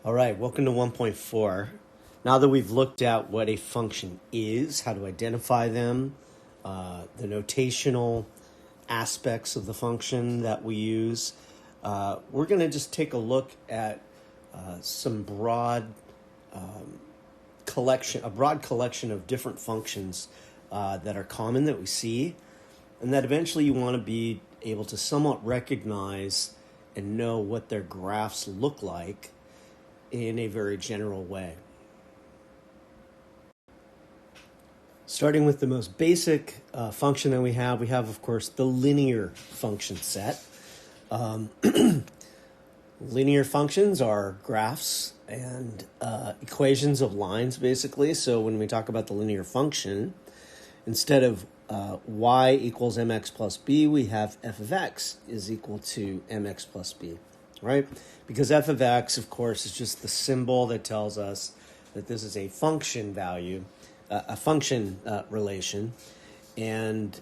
All right, welcome to 1.4. Now that we've looked at what a function is, how to identify them, the notational aspects of the function that we use, we're going to just take a look at some broad collection of different functions that are common that we see, and that eventually you want to be able to somewhat recognize and know what their graphs look like in a very general way. Starting with the most basic function that we have, of course, the linear function set. Linear functions are graphs and equations of lines, basically. So when we talk about the linear function, instead of y equals mx plus b, we have f of x is equal to mx plus b, right? Because f of x, of course, is just the symbol that tells us that this is a function value, a function relation, and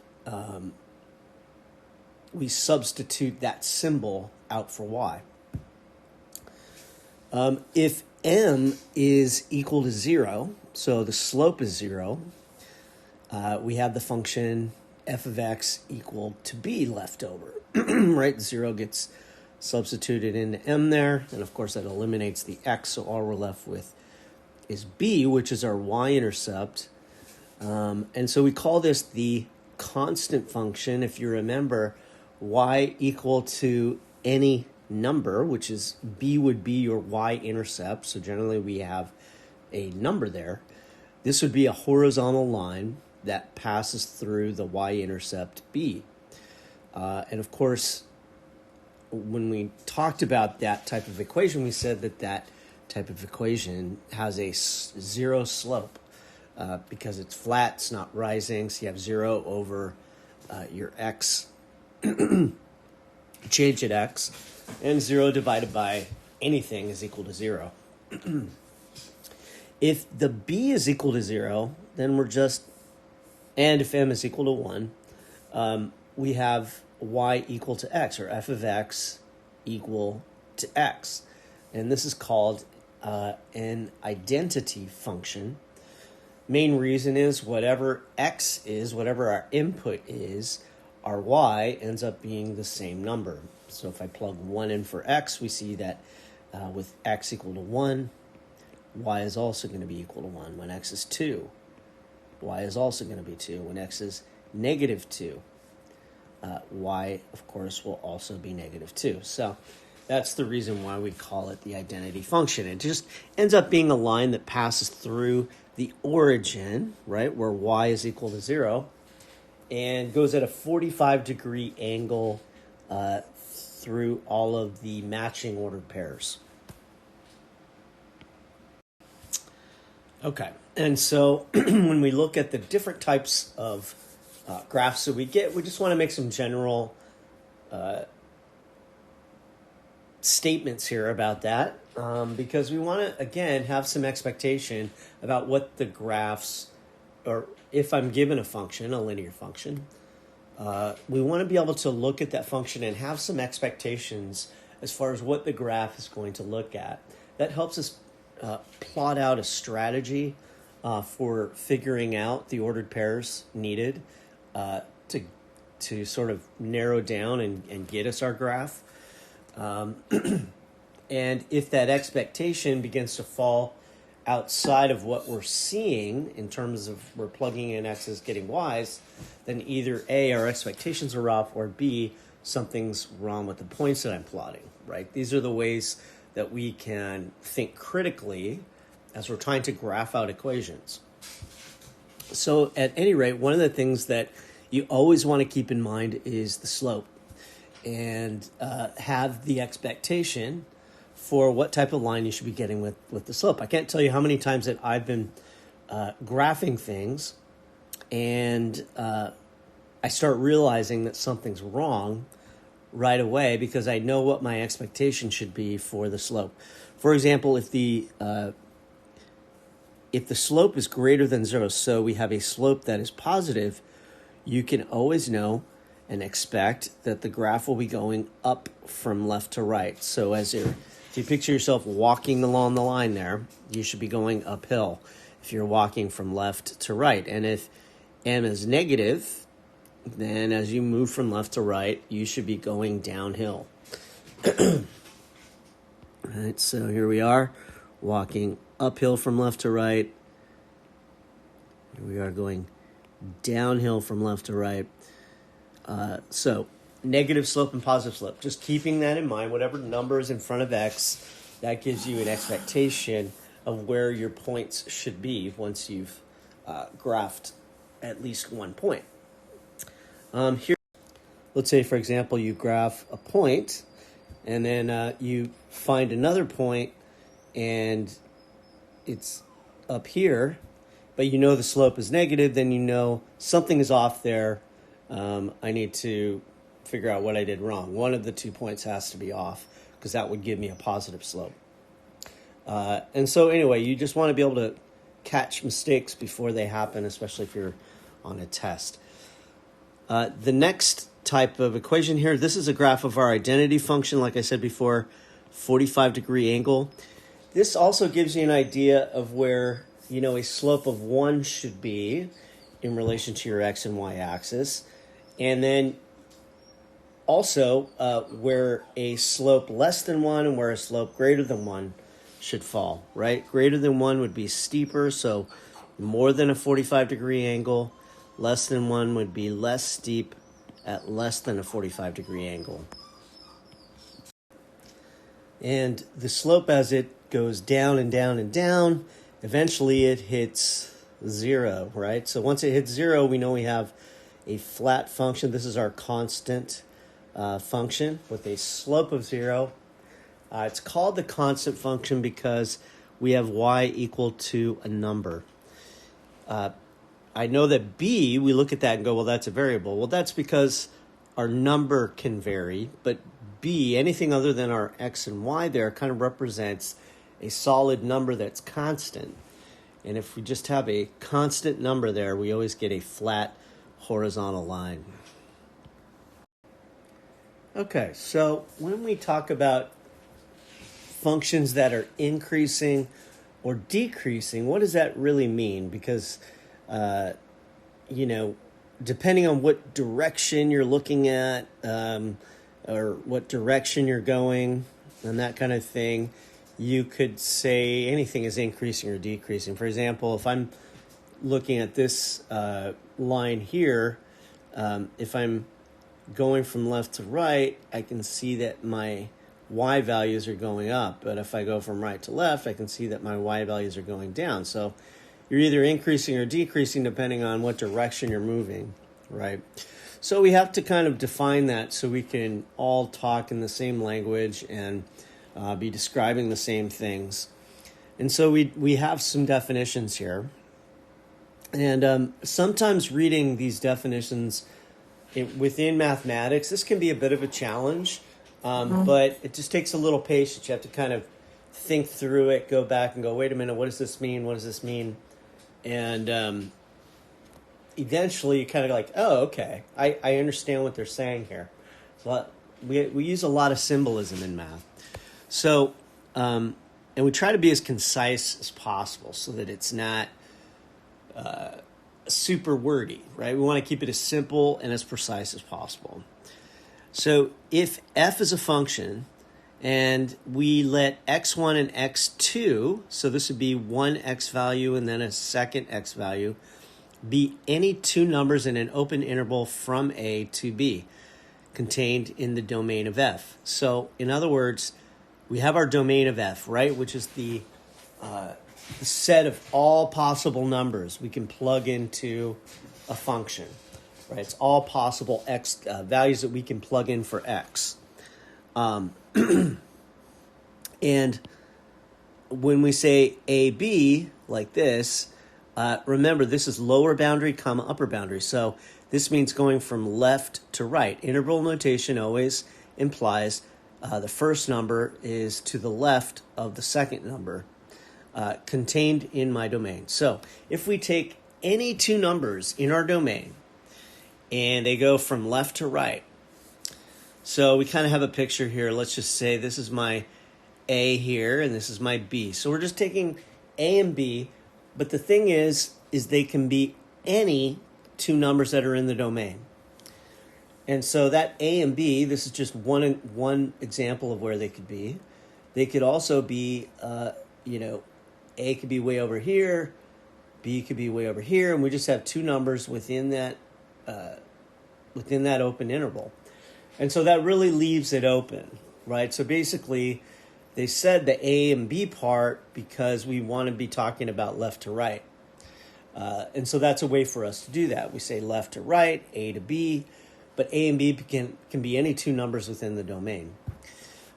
we substitute that symbol out for y. If m is equal to 0, so the slope is 0, we have the function f of x equal to b left over, right? 0 gets substituted into m there, and of course that eliminates the x, so all we're left with is b, which is our y-intercept. And so we call this the constant function. If you remember, y equal to any number, which is b would be your y-intercept, so generally we have a number there. This would be a horizontal line that passes through the y-intercept b. And of course, when we talked about that type of equation, we said that that type of equation has a 0 slope because it's flat, it's not rising, so you have 0 over your x, change at x, and 0 divided by anything is equal to 0. If the b is equal to 0, then we're just, and if m is equal to 1, we have y equal to x, or f of x equal to x. And this is called an identity function. Main reason is whatever x is, whatever our input is, our y ends up being the same number. So if I plug 1 in for x, we see that with x equal to 1, y is also going to be equal to 1. When x is 2, y is also going to be 2. When x is negative 2, y, of course, will also be negative 2. So that's the reason why we call it the identity function. It just ends up being a line that passes through the origin, right, where y is equal to 0, and goes at a 45-degree angle through all of the matching ordered pairs. Okay, and so when we look at the different types of graphs that we get, we just want to make some general statements here about that because we want to, again, have some expectation about what the graphs, or if I'm given a function, a linear function, we want to be able to look at that function and have some expectations as far as what the graph is going to look at. That helps us plot out a strategy for figuring out the ordered pairs needed to sort of narrow down and get us our graph. And if that expectation begins to fall outside of what we're seeing in terms of we're plugging in x's, getting y's, then either A, our expectations are off, or B, something's wrong with the points that I'm plotting, right? These are the ways that we can think critically as we're trying to graph out equations. So at any rate, one of the things that you always want to keep in mind is the slope, and have the expectation for what type of line you should be getting with the slope. I can't tell you how many times that I've been graphing things and I start realizing that something's wrong right away because I know what my expectation should be for the slope. For example, if the slope is greater than 0, so we have a slope that is positive, you can always know and expect that the graph will be going up from left to right. So as you're If you picture yourself walking along the line there, you should be going uphill if you're walking from left to right. And if m is negative, then as you move from left to right, you should be going downhill. All right, so here we are, walking uphill from left to right. Here we are going downhill from left to right. So negative slope and positive slope. Just keeping that in mind, whatever number is in front of x, that gives you an expectation of where your points should be once you've graphed at least one point. Here, let's say, for example, you graph a point, and then you find another point, and it's up here, but you know the slope is negative, then you know something is off there. I need to figure out what I did wrong. One of the 2 points has to be off, because that would give me a positive slope. And so anyway, you just want to be able to catch mistakes before they happen, especially if you're on a test. The next type of equation here, this is a graph of our identity function, like I said before, 45-degree angle. This also gives you an idea of where, a slope of 1 should be in relation to your x and y axis. And then also where a slope less than 1 and where a slope greater than 1 should fall, right? Greater than 1 would be steeper, so more than a 45-degree angle. Less than 1 would be less steep at less than a 45-degree angle. And the slope, as it goes down and down and down, eventually it hits 0, right? So once it hits 0, we know we have a flat function. This is our constant function with a slope of 0. It's called the constant function because we have y equal to a number. I know that b, we look at that and go, well, that's a variable. Well, that's because our number can vary, but b, anything other than our x and y there, kind of represents a solid number that's constant. And if we just have a constant number there, we always get a flat horizontal line. Okay, so when we talk about functions that are increasing or decreasing, what does that really mean? Because, depending on what direction you're looking at or what direction you're going and that kind of thing, you could say anything is increasing or decreasing. For example, if I'm looking at this line here, if I'm going from left to right, I can see that my y values are going up. But if I go from right to left, I can see that my y values are going down. So you're either increasing or decreasing depending on what direction you're moving, right? So we have to kind of define that so we can all talk in the same language and be describing the same things. And so we have some definitions here. And sometimes reading these definitions within mathematics, this can be a bit of a challenge, but it just takes a little patience. You have to kind of think through it, go back and go, wait a minute, what does this mean? What does this mean? And eventually you kind of like, oh, okay, I understand what they're saying here. So we use a lot of symbolism in math. So, and we try to be as concise as possible so that it's not super wordy, right? We want to keep it as simple and as precise as possible. So if f is a function and we let x1 and x2, so this would be one x value and then a second x value, be any two numbers in an open interval from a to b contained in the domain of f. So in other words, we have our domain of f, right, which is the set of all possible numbers we can plug into a function, right? It's all possible x values that we can plug in for x. And when we say AB like this, remember this is lower boundary, comma, upper boundary. So this means going from left to right. Interval notation always implies the first number is to the left of the second number contained in my domain. So if we take any two numbers in our domain and they go from left to right, so we kind of have a picture here. Let's just say this is my A here, and this is my B. So we're just taking A and B, but the thing is they can be any two numbers that are in the domain. And so that A and B, this is just one example of where they could be. They could also be, A could be way over here, B could be way over here, and we just have two numbers within that open interval. And so that really leaves it open, right? So basically, they said the A and B part because we want to be talking about left to right. And so that's a way for us to do that. We say left to right, A to B, but A and B can be any two numbers within the domain.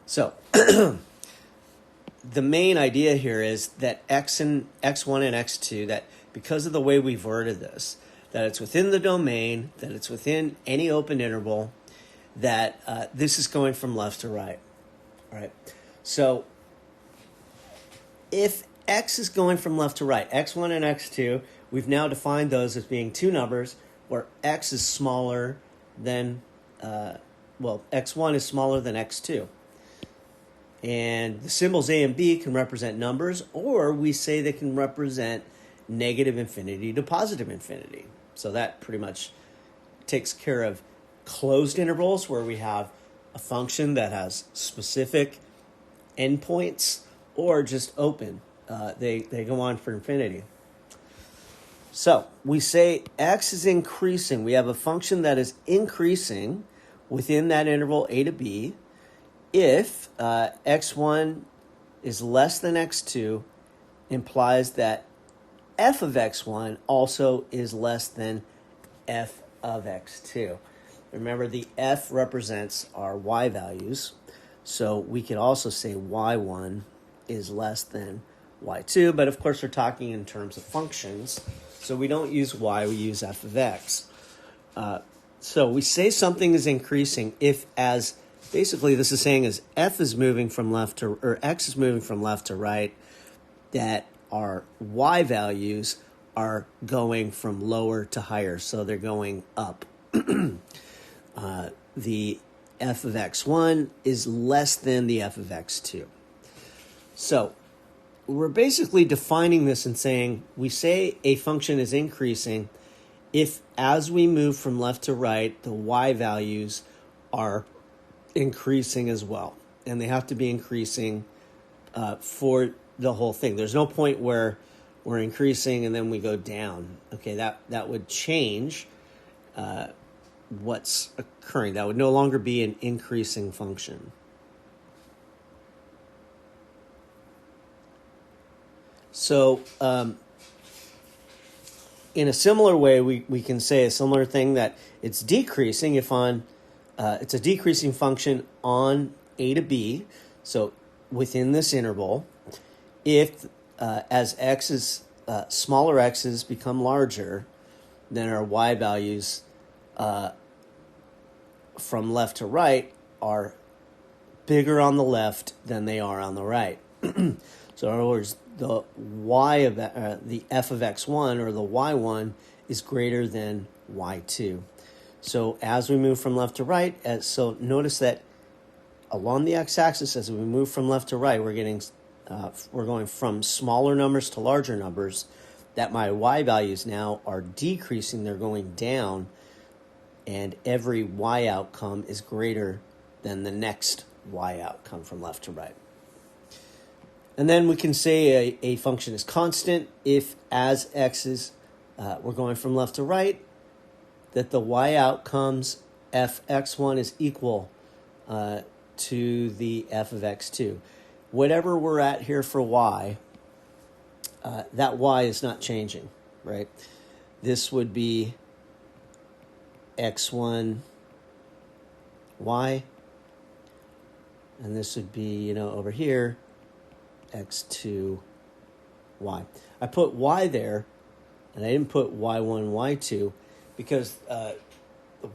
So the main idea here is that X1 and X2, that because of the way we've worded this, that it's within the domain, that it's within any open interval, that this is going from left to right. All right. So if X is going from left to right, X1 and X2, we've now defined those as being two numbers where X is smaller than, X1 is smaller than X2. And the symbols A and B can represent numbers, or we say they can represent negative infinity to positive infinity. So that pretty much takes care of closed intervals where we have a function that has specific endpoints, or just open. They go on for infinity. So we say X is increasing. We have a function that is increasing within that interval A to B if X1 is less than X2, implies that f of X1 also is less than f of X2. Remember, the f represents our y values, so we could also say y1 is less than y2, but of course we're talking in terms of functions, so we don't use y, we use f of x. So we say something is increasing if, as basically this is saying, as f is moving from left to, or x is moving from left to right, that our y values are going from lower to higher, so they're going up. The f of x1 is less than the f of x2. So we're basically defining this and saying we say a function is increasing if, as we move from left to right, the y values are increasing as well. And they have to be increasing for the whole thing. There's no point where we're increasing and then we go down. Okay, that would change what's occurring. That would no longer be an increasing function. So in a similar way, we can say a similar thing, that it's decreasing if on it's a decreasing function on A to B, so within this interval, if as x's smaller x's become larger, then our y values from left to right are bigger on the left than they are on the right. So in other words, the y of the f of x1, or the y1, is greater than y2. So as we move from left to right, so notice that along the x-axis, as we move from left to right, we're going from smaller numbers to larger numbers. That my y values now are decreasing; they're going down, and every y outcome is greater than the next y outcome from left to right. And then we can say a function is constant if, as x is, we're going from left to right, that the y outcomes f(x1) is equal to the f of x2. Whatever we're at here for y, that y is not changing, right? This would be x1 y, and this would be, over here, x2 y. I put y there, and I didn't put y1, y2, because the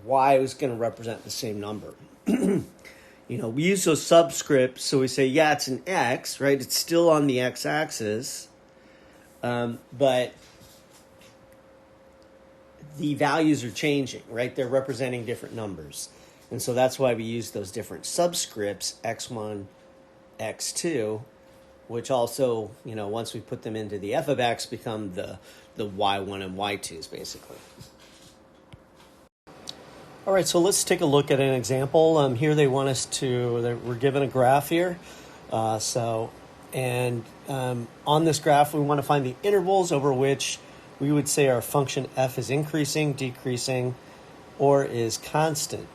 y was going to represent the same number. We use those subscripts, so we say, yeah, it's an x, right? It's still on the x-axis, but the values are changing, right? They're representing different numbers. And so that's why we use those different subscripts, x1, x2, which also, once we put them into the f of x, become the y1 and y2s, basically. All right, so let's take a look at an example. Here they want us to, we're given a graph here. On this graph, we want to find the intervals over which we would say our function f is increasing, decreasing, or is constant.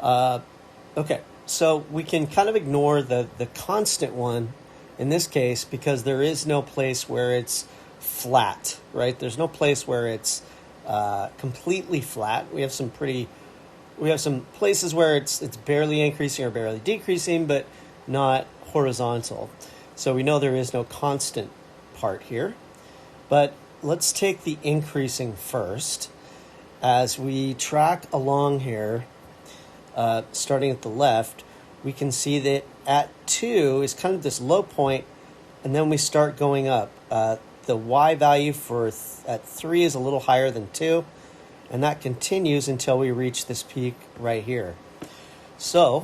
Okay, so we can kind of ignore the constant one in this case because there is no place where it's flat, right? There's no place where it's completely flat. We have some places where it's barely increasing or barely decreasing, but not horizontal. So we know there is no constant part here. But let's take the increasing first. As we track along here, starting at the left, we can see that at 2 is kind of this low point, and then we start going up. The y value at 3 is a little higher than 2, and that continues until we reach this peak right here. So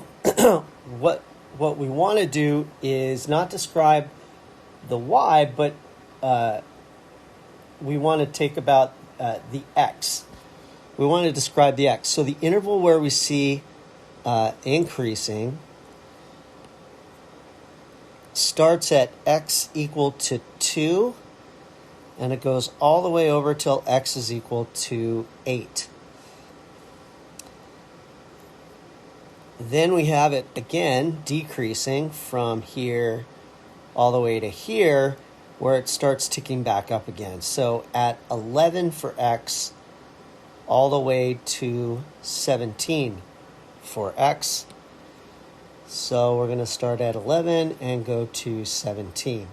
what we want to do is not describe the y, but we want to take about the x. We want to describe the x. So the interval where we see increasing starts at x equal to 2, and it goes all the way over till x is equal to 8. Then we have it again decreasing from here all the way to here, where it starts ticking back up again. So at 11 for x, all the way to 17 for x. So we're going to start at 11 and go to 17.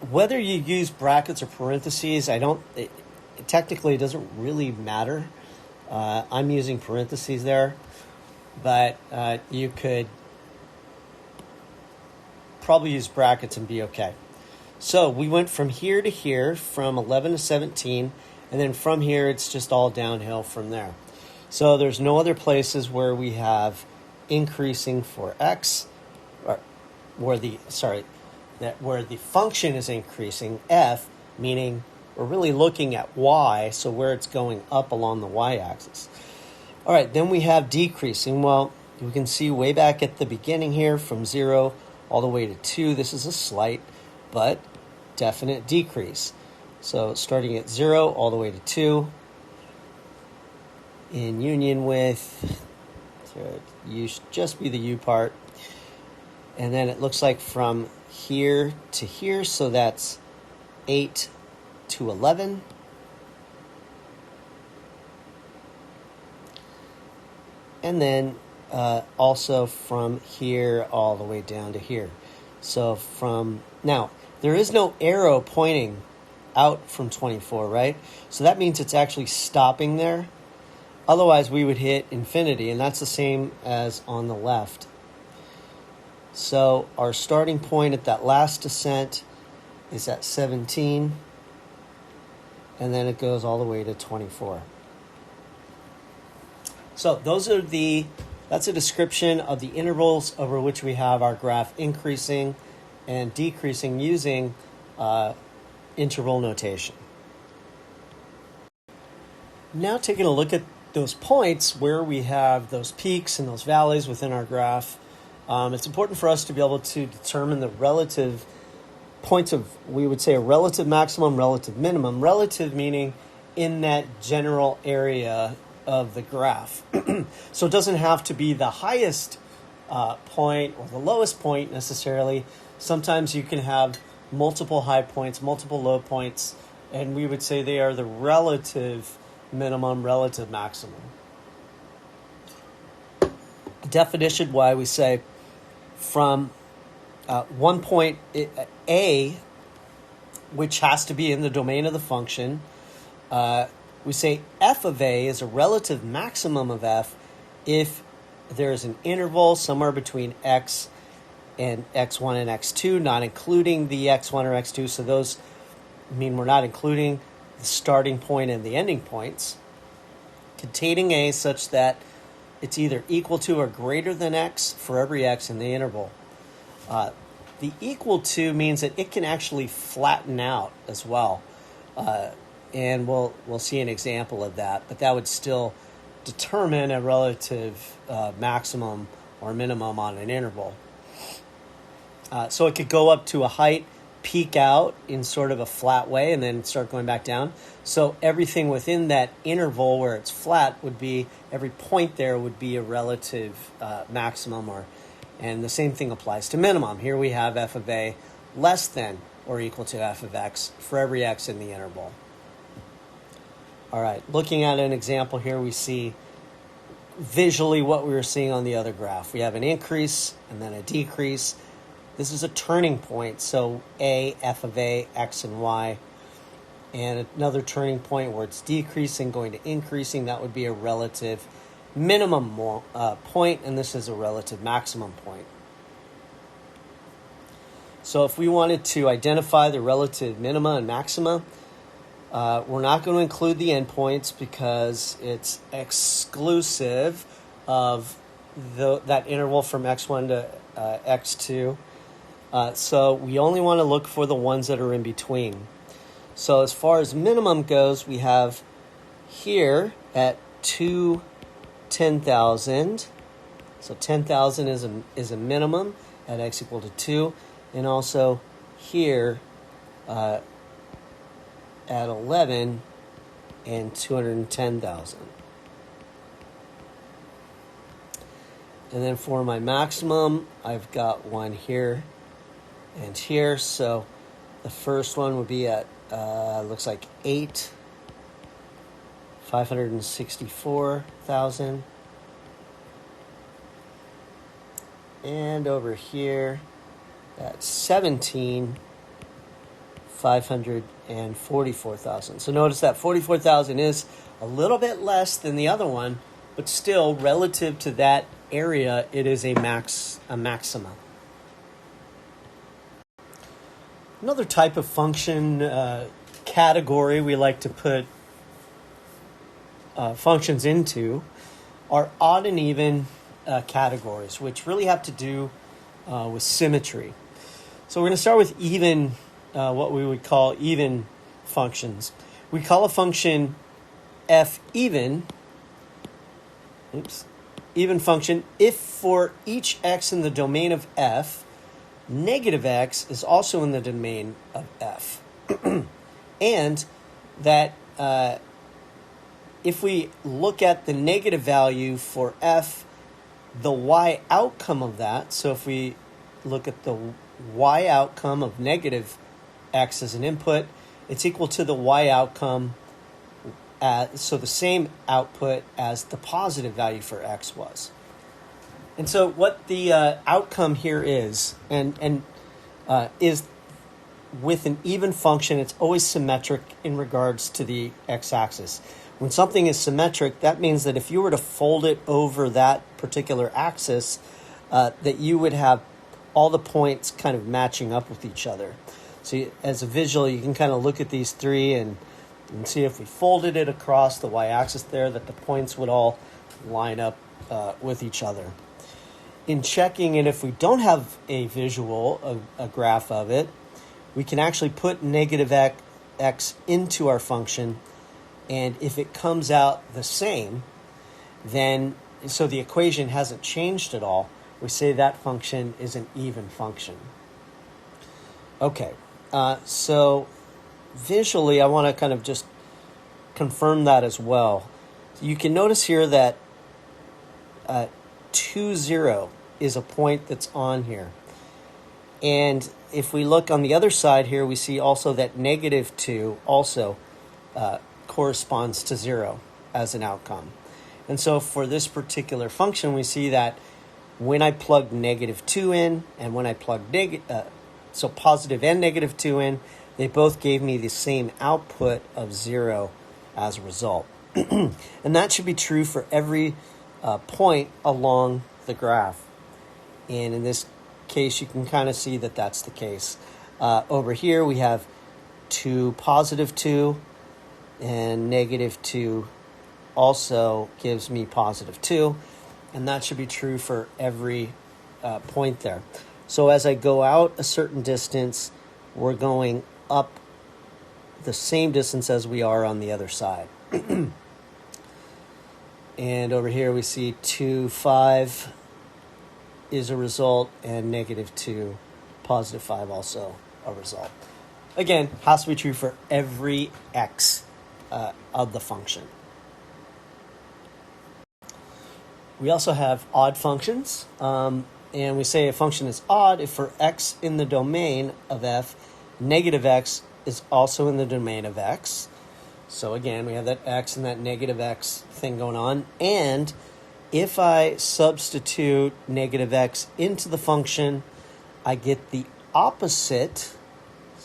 Whether you use brackets or parentheses, technically it doesn't really matter. I'm using parentheses there, but you could probably use brackets and be okay. So we went from here to here, from 11 to 17, and then from here it's just all downhill from there. So there's no other places where we have increasing for x, or where the function is increasing, f, meaning we're really looking at y, so where it's going up along the y-axis. All right, then we have decreasing. Well, we can see way back at the beginning here from 0 all the way to 2. This is a slight but definite decrease. So starting at 0 all the way to 2 in union with, you should just be the u part. And then it looks like from here to here, so that's 8 to 11. And then also from here all the way down to here. So now, there is no arrow pointing out from 24, right? So that means it's actually stopping there. Otherwise, we would hit infinity, and that's the same as on the left. So our starting point at that last descent is at 17, and then it goes all the way to 24. So that's a description of the intervals over which we have our graph increasing and decreasing using interval notation. Now taking a look at those points where we have those peaks and those valleys within our graph, it's important for us to be able to determine the relative points of, we would say, a relative maximum, relative minimum. Relative meaning in that general area of the graph. So it doesn't have to be the highest point or the lowest point necessarily. Sometimes you can have multiple high points, multiple low points, and we would say they are the relative minimum, relative maximum. Definition why we say from one point A, which has to be in the domain of the function, we say f of A is a relative maximum of f if there is an interval somewhere between x and x1 and x2, not including the x1 or x2. So those mean we're not including the starting point and the ending points. containing a such that it's either equal to or greater than x for every x in the interval. The equal to means that it can actually flatten out as well. And we'll see an example of that, but that would still determine a relative maximum or minimum on an interval. So it could go up to a height, peak out in sort of a flat way, and then start going back down. So everything within that interval where it's flat would be, every point there would be a relative maximum, and the same thing applies to minimum. Here we have f of a less than or equal to f of x for every x in the interval. All right, looking at an example here, we see visually what we were seeing on the other graph. We have an increase and then a decrease. This is a turning point, so a, f of a, x and y, and another turning point where it's decreasing, going to increasing. That would be a relative minimum point, and this is a relative maximum point. So if we wanted to identify the relative minima and maxima, we're not going to include the endpoints because it's exclusive of that interval from x1 to x2. So we only want to look for the ones that are in between. So as far as minimum goes, we have here at 10,000. So 10,000 is a minimum at x equal to 2. And also here at 11 and 210,000. And then for my maximum, I've got one here and here. So the first one would be at, looks like 564,000. And over here at 17, 544,000. So notice that 44,000 is a little bit less than the other one, but still relative to that area, it is a maxima. Another type of function category we like to put functions into are odd and even categories, which really have to do with symmetry. So we're going to start with even, what we would call even functions. We call a function f even function if for each x in the domain of f, negative x is also in the domain of f. And that if we look at the negative value for f, the y outcome of that, so if we look at the y outcome of negative x as an input, it's equal to the y outcome, so the same output as the positive value for x was. And so what the outcome here is, and is with an even function, it's always symmetric in regards to the x-axis. When something is symmetric, that means that if you were to fold it over that particular axis, that you would have all the points kind of matching up with each other. So as a visual, you can kind of look at these three and see if we folded it across the y-axis there, that the points would all line up with each other. In checking it, if we don't have a visual, a graph of it, we can actually put negative x into our function, and if it comes out the same, then, so the equation hasn't changed at all, we say that function is an even function. Okay, so visually I want to kind of just confirm that as well. So you can notice here that 2, 0 is a point that's on here. And if we look on the other side here, we see also that negative 2 also corresponds to 0 as an outcome. And so for this particular function, we see that when I plug negative 2 in, and when I plug so positive and negative 2 in, they both gave me the same output of 0 as a result. And that should be true for every point along the graph. And in this case, you can kind of see that that's the case. Over here, we have 2, positive 2, and negative 2, also gives me positive 2, and that should be true for every point there. So as I go out a certain distance, we're going up the same distance as we are on the other side. And over here we see 2, 5 is a result, and negative 2, positive 5 also a result. Again, has to be true for every x of the function. We also have odd functions, and we say a function is odd if for x in the domain of f, negative x is also in the domain of x. So again, we have that x and that negative x thing going on. And if I substitute negative x into the function, I get the opposite.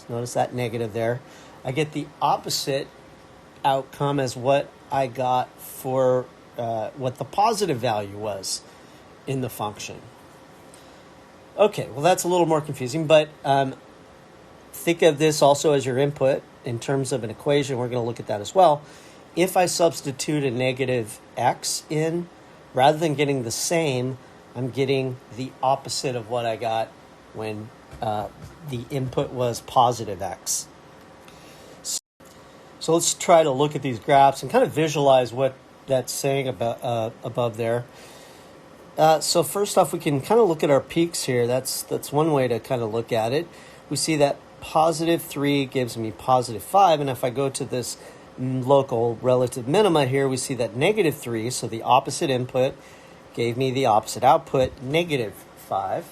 Notice that negative there. I get the opposite outcome as what I got for what the positive value was in the function. Okay, well that's a little more confusing, but think of this also as your input in terms of an equation. We're going to look at that as well. If I substitute a negative x in, rather than getting the same, I'm getting the opposite of what I got when the input was positive x. So let's try to look at these graphs and kind of visualize what that's saying about above there. So first off, we can kind of look at our peaks here. That's one way to kind of look at it. We see that positive 3 gives me positive 5, and if I go to this local relative minima here, we see that negative 3, so the opposite input gave me the opposite output, negative 5.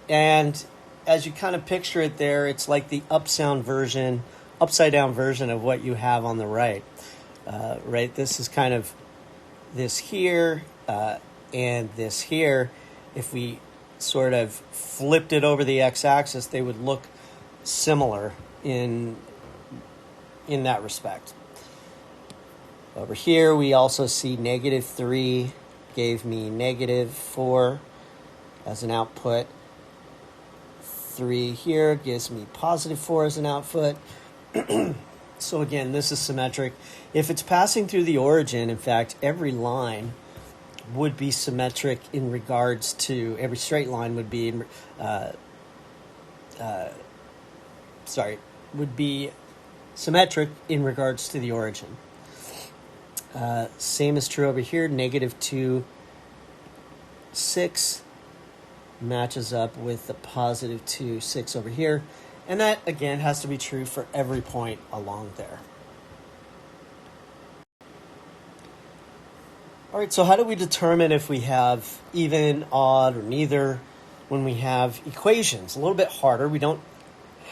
And as you kind of picture it there, it's like the upside down version of what you have on the right. Right, this is kind of this here and this here. If we sort of flipped it over the x-axis, they would look similar in that respect. Over here, we also see negative 3 gave me negative 4 as an output. 3 here gives me positive 4 as an output. So again, this is symmetric. If it's passing through the origin, in fact, every line would be symmetric in regards to, every straight line would be, would be symmetric in regards to the origin. Same is true over here. Negative 2, 6 matches up with the positive 2, 6 over here. And that, again, has to be true for every point along there. All right, so how do we determine if we have even, odd, or neither when we have equations? A little bit harder. We don't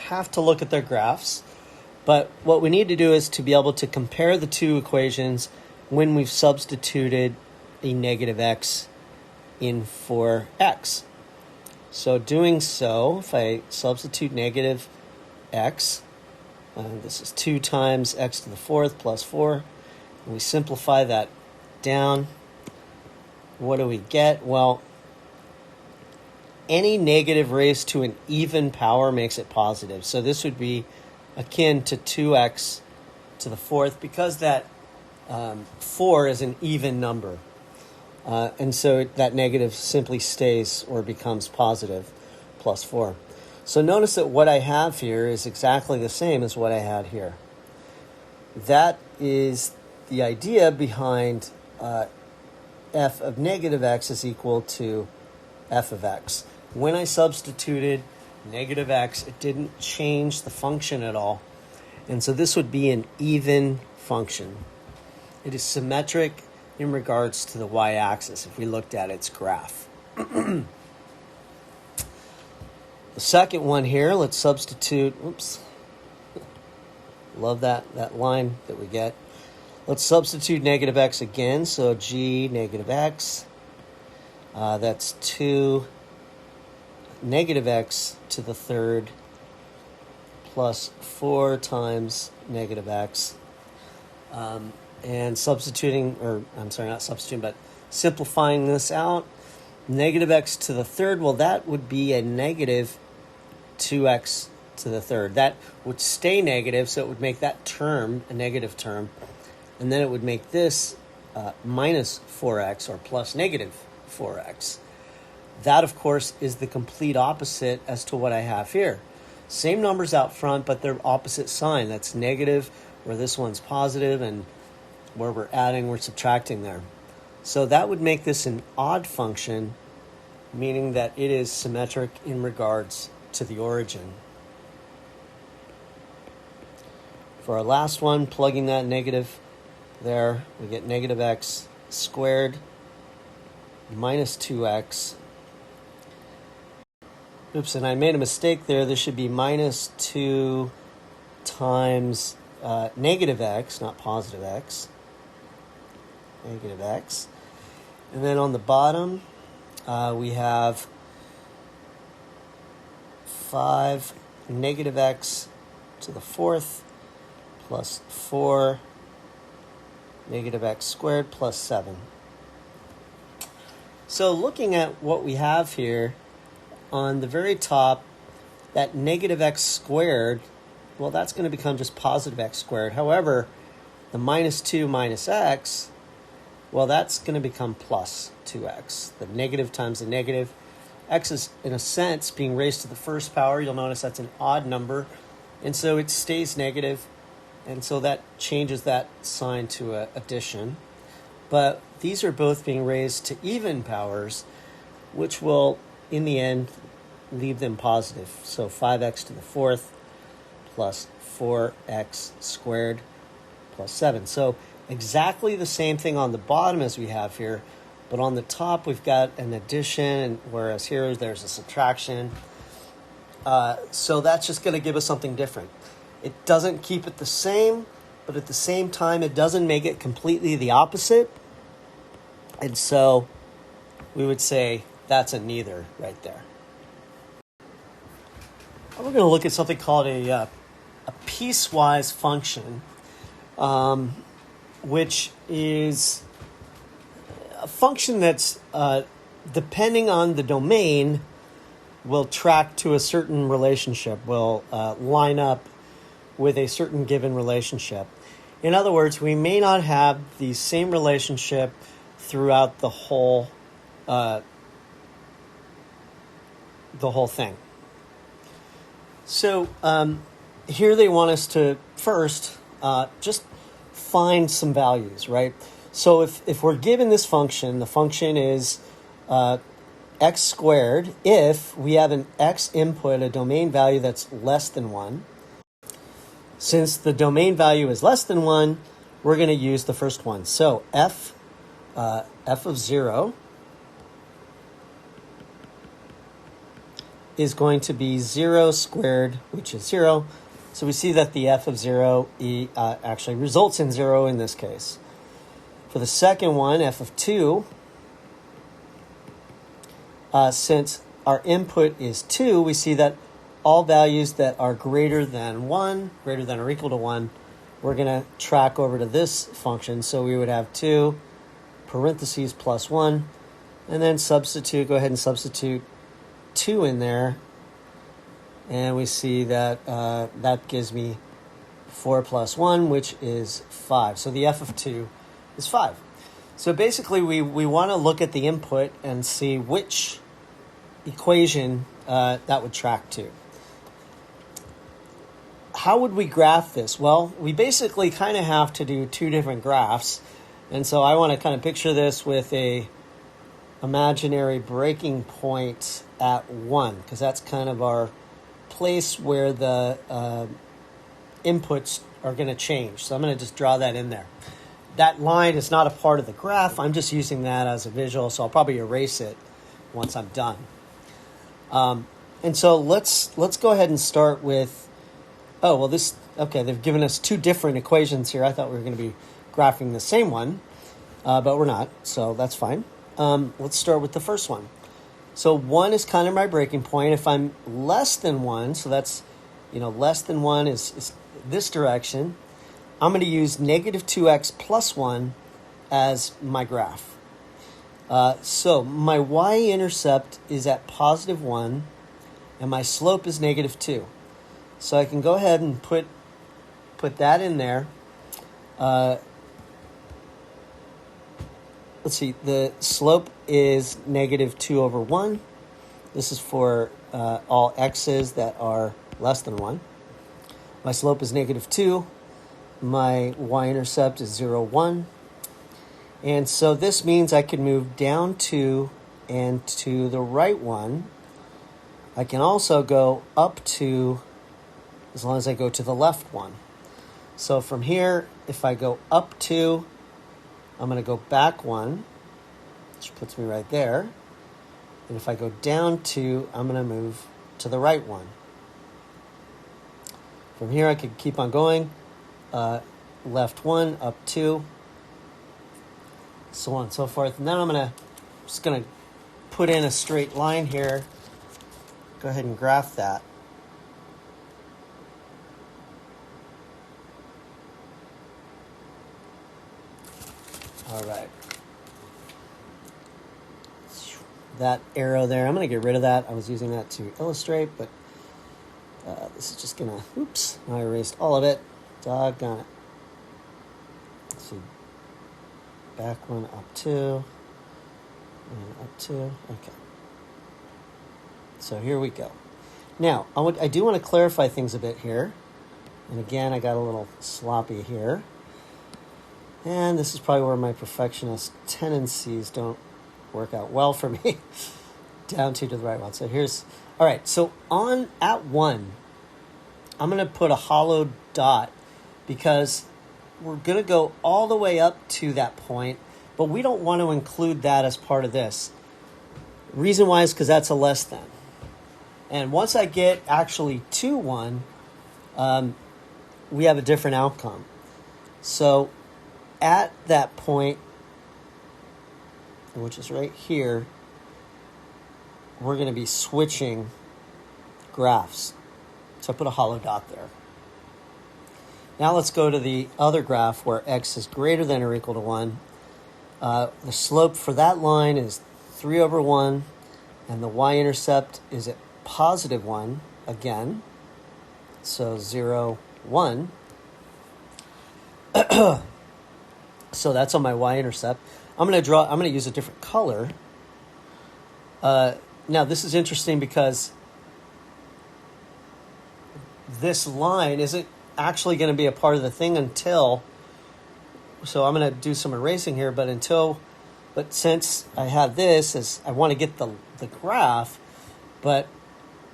have to look at their graphs. But what we need to do is to be able to compare the two equations when we've substituted a negative x in for x. So doing so, if I substitute negative x, this is 2 times x to the 4th plus 4, and we simplify that down, what do we get? Well, any negative raised to an even power makes it positive. So this would be akin to 2x to the 4th because that 4 is an even number. And so that negative simply stays or becomes positive plus 4. So notice that what I have here is exactly the same as what I had here. That is the idea behind f of negative x is equal to f of x. When I substituted negative x, it didn't change the function at all. And so this would be an even function. It is symmetric in regards to the y-axis if we looked at its graph. The second one here, let's substitute, love that line that we get. Let's substitute negative x again, so g negative x, that's 2 negative x to the 3rd plus 4 times negative x. And substituting, or I'm sorry, not substituting, but simplifying this out, negative x to the 3rd, well, that would be a negative 2x to the 3rd. That would stay negative, so it would make that term a negative term. and then it would make this minus 4x or plus negative 4x. That, of course, is the complete opposite as to what I have here. Same numbers out front, but they're opposite sign. That's negative, where this one's positive, and where we're adding, we're subtracting there. So that would make this an odd function, meaning that it is symmetric in regards to the origin. For our last one, plugging that negative there, we get negative x squared minus 2x. Oops, and I made a mistake there. This should be minus 2 times negative x, not positive x. Negative x. And then on the bottom, we have 5 negative x to the 4th plus 4 negative x squared plus 7. So looking at what we have here, on the very top, that negative x squared, well, that's going to become just positive x squared. However, the minus 2 minus x, well, that's going to become plus 2x. The negative times the negative. X is, in a sense, being raised to the first power. You'll notice that's an odd number, and so it stays negative, and so that changes that sign to addition. But these are both being raised to even powers, which will, in the end, leave them positive. So 5x to the 4th plus 4x squared plus 7. So exactly the same thing on the bottom as we have here, but on the top we've got an addition, whereas here there's a subtraction. So that's just going to give us something different. It doesn't keep it the same, but at the same time it doesn't make it completely the opposite. And so we would say that's a neither right there. We're going to look at something called a piecewise function, which is a function that's, depending on the domain, will track to a certain relationship, will line up with a certain given relationship. In other words, we may not have the same relationship throughout the whole thing. So here they want us to first just find some values, right? So if we're given this function, the function is x squared if we have an x input, a domain value that's less than 1. Since the domain value is less than 1, we're going to use the first one. So f of 0 is going to be 0 squared, which is 0. So we see that the f of 0 actually results in 0 in this case. For the second one, f of 2, since our input is 2, we see that all values that are greater than 1, greater than or equal to 1, we're going to track over to this function. So we would have 2 parentheses plus 1, and then go ahead and substitute 2 in there, and we see that that gives me 4 plus 1, which is 5. So the f of 2 is 5. So basically we want to look at the input and see which equation that would track to. How would we graph this? Well, we basically kind of have to do two different graphs, and so I want to kind of picture this with a imaginary breaking point at 1, because that's kind of our place where the inputs are going to change. So I'm going to just draw that in there. That line is not a part of the graph. I'm just using that as a visual, so I'll probably erase it once I'm done. And so let's go ahead and start with, they've given us two different equations here. I thought we were going to be graphing the same one, but we're not, so that's fine. Let's start with the first one. So 1 is kind of my breaking point. If I'm less than 1, so that's, less than 1 is this direction, I'm going to use negative 2x plus 1 as my graph. So my y-intercept is at positive 1, and my slope is negative 2. So I can go ahead and put that in there. let's see, the slope is negative 2 over 1. This is for all x's that are less than 1. My slope is negative 2. My y-intercept is 0, 1. And so this means I can move down 2 and to the right 1. I can also go up 2 as long as I go to the left 1. So from here, if I go up 2, I'm going to go back 1, which puts me right there. And if I go down 2, I'm going to move to the right 1. From here, I could keep on going. Left 1, up 2, so on and so forth. And then I'm just going to put in a straight line here. Go ahead and graph that. All right. That arrow there, I'm going to get rid of that. I was using that to illustrate, but this is just going to, oops, I erased all of it. Doggone it. Let's see. Back 1, up 2, and up 2. Okay. So here we go. Now, I do want to clarify things a bit here. And again, I got a little sloppy here. And this is probably where my perfectionist tendencies don't work out well for me. Down 2 to the right 1. So all right, so at 1, I'm going to put a hollowed dot because we're going to go all the way up to that point, but we don't want to include that as part of this. Reason why is because that's a less than. And once I get actually to 1, we have a different outcome. So at that point, which is right here, we're going to be switching graphs. So I put a hollow dot there. Now let's go to the other graph where x is greater than or equal to 1. The slope for that line is 3 over 1, and the y-intercept is at positive 1 again. So 0, 1. So that's on my y-intercept. I'm going to use a different color. Now this is interesting because this line isn't actually going to be a part of the thing until, so I'm going to do some erasing here, but since I have this, as I want to get the graph, but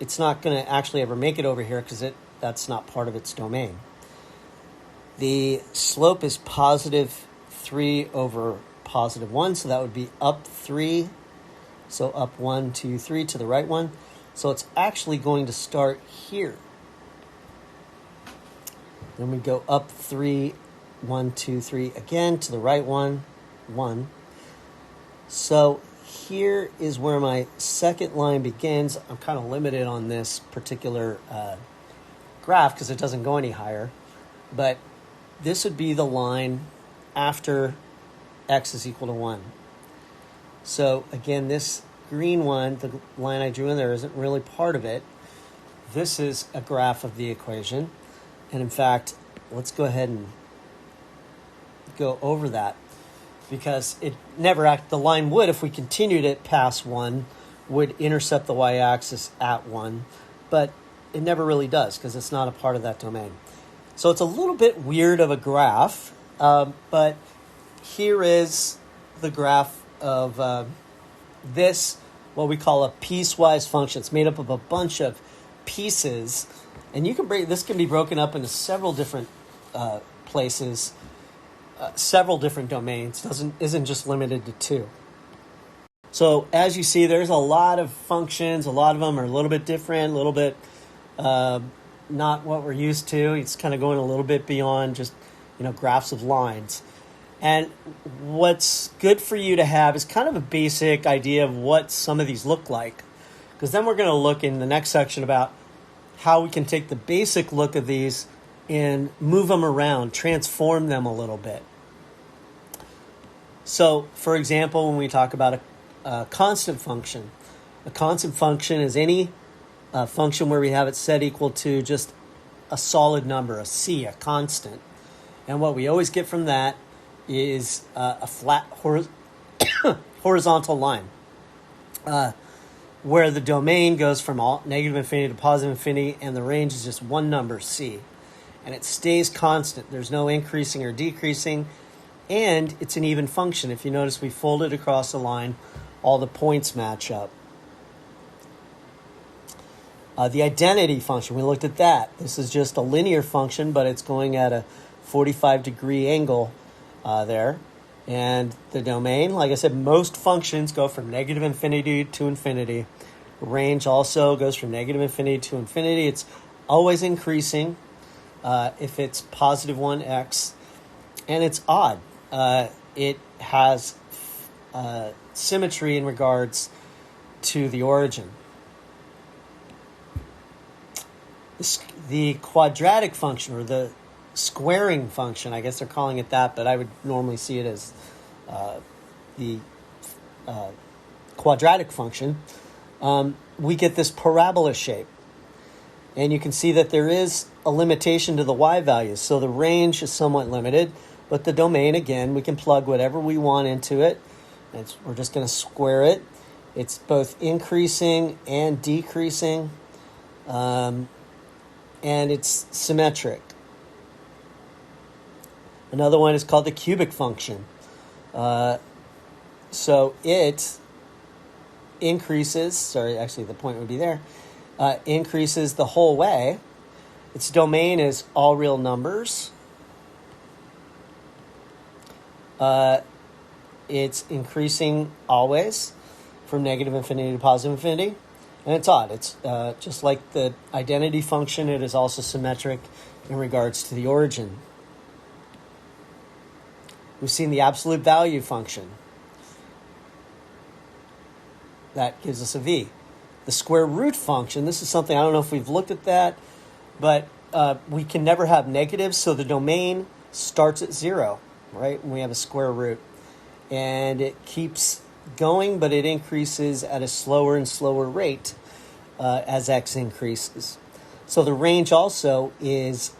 it's not going to actually ever make it over here because that's not part of its domain. The slope is positive 3 over positive 1, so that would be up 3. So up 1, 2, 3 to the right 1. So it's actually going to start here. Then we go up 3, 1, 2, 3 again to the right 1, 1. So here is where my second line begins. I'm kind of limited on this particular graph because it doesn't go any higher. But this would be the line after x is equal to 1. So again, this green one, the line I drew in there, isn't really part of it. This is a graph of the equation. And in fact, let's go ahead and go over that because the line would, if we continued it past 1, would intercept the y-axis at 1, but it never really does because it's not a part of that domain. So it's a little bit weird of a graph, but here is the graph of this, what we call a piecewise function. It's made up of a bunch of pieces, and this can be broken up into several different places, several different domains. Isn't just limited to 2. So as you see, there's a lot of functions. A lot of them are a little bit different, a little bit not what we're used to. It's kind of going a little bit beyond just graphs of lines. And what's good for you to have is kind of a basic idea of what some of these look like, because then we're going to look in the next section about how we can take the basic look of these and move them around, transform them a little bit. So, for example, when we talk about a constant function is any function where we have it set equal to just a solid number, a c, a constant. And what we always get from that is a flat horizontal line, where the domain goes from negative infinity to positive infinity, and the range is just one number, c. And it stays constant. There's no increasing or decreasing, and it's an even function. If you notice, we folded across the line, all the points match up. The identity function, we looked at that. This is just a linear function, but it's going at a 45-degree angle there. And the domain, like I said, most functions go from negative infinity to infinity. Range also goes from negative infinity to infinity. It's always increasing if it's positive 1x. And it's odd. It has symmetry in regards to the origin. The quadratic function, or the squaring function, I guess they're calling it that, but I would normally see it as the quadratic function. We get this parabola shape. And you can see that there is a limitation to the y values. So the range is somewhat limited, but the domain, again, we can plug whatever we want into it. We're just going to square it. It's both increasing and decreasing. And it's symmetric. Another one is called the cubic function. So it increases, the point would be there, increases the whole way. Its domain is all real numbers. It's increasing always from negative infinity to positive infinity. And it's odd. It's just like the identity function, it is also symmetric in regards to the origin. We've seen the absolute value function. That gives us a v. The square root function, this is something, I don't know if we've looked at that, but we can never have negatives, so the domain starts at 0, right, when we have a square root. And it keeps going, but it increases at a slower and slower rate as x increases. So the range also is,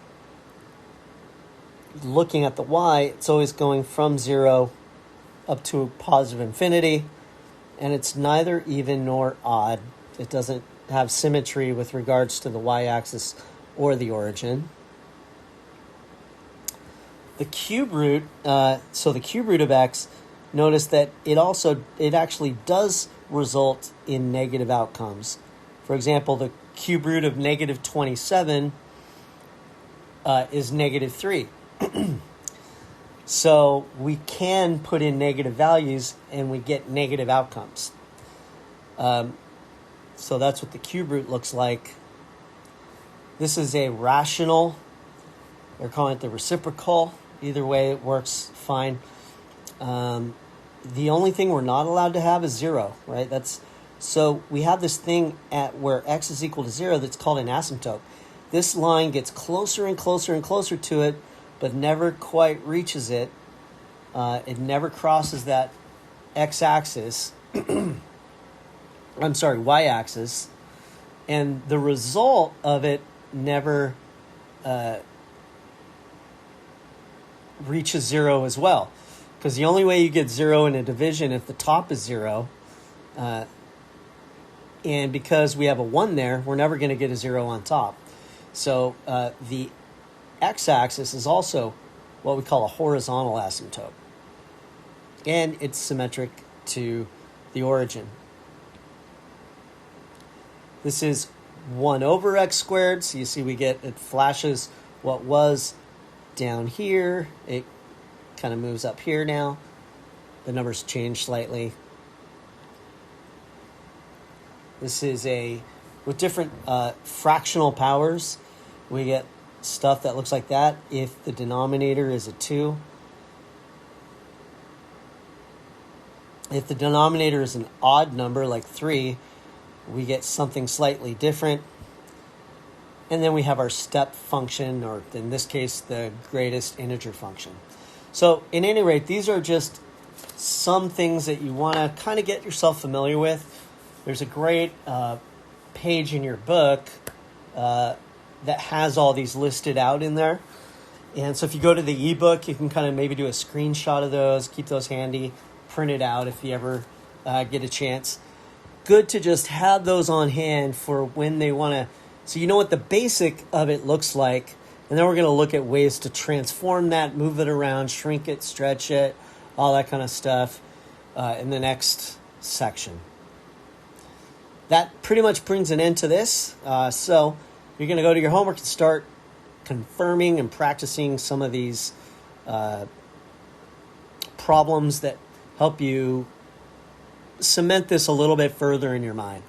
looking at the y, it's always going from 0 up to positive infinity, and it's neither even nor odd. It doesn't have symmetry with regards to the y-axis or the origin. The cube root, so the cube root of x, notice that it actually does result in negative outcomes. For example, the cube root of negative 27 is negative 3. So we can put in negative values and we get negative outcomes. So that's what the cube root looks like. This is a rational. They're calling it the reciprocal. Either way, it works fine. The only thing we're not allowed to have is 0, right? So we have this thing at where x is equal to 0 that's called an asymptote. This line gets closer and closer and closer to it, but never quite reaches it. It never crosses that x-axis. Y-axis. And the result of it never reaches 0 as well. Because the only way you get 0 in a division if the top is 0, and because we have a 1 there, we're never going to get a 0 on top. So the x-axis is also what we call a horizontal asymptote. And it's symmetric to the origin. This is 1 over x squared. So you see it flashes what was down here. It kind of moves up here now. The numbers change slightly. This is with different fractional powers, we get stuff that looks like that if the denominator is a 2. If the denominator is an odd number like 3, we get something slightly different. And then we have our step function, or in this case, the greatest integer function. So, in any rate, these are just some things that you want to kind of get yourself familiar with. There's a great page in your book that has all these listed out in there. And so if you go to the ebook, you can kind of maybe do a screenshot of those, keep those handy, printed out if you ever get a chance. Good to just have those on hand for when they want to, so you know what the basic of it looks like, and then we're going to look at ways to transform that, move it around, shrink it, stretch it, all that kind of stuff in the next section. That pretty much brings an end to this. So you're going to go to your homework and start confirming and practicing some of these problems that help you cement this a little bit further in your mind.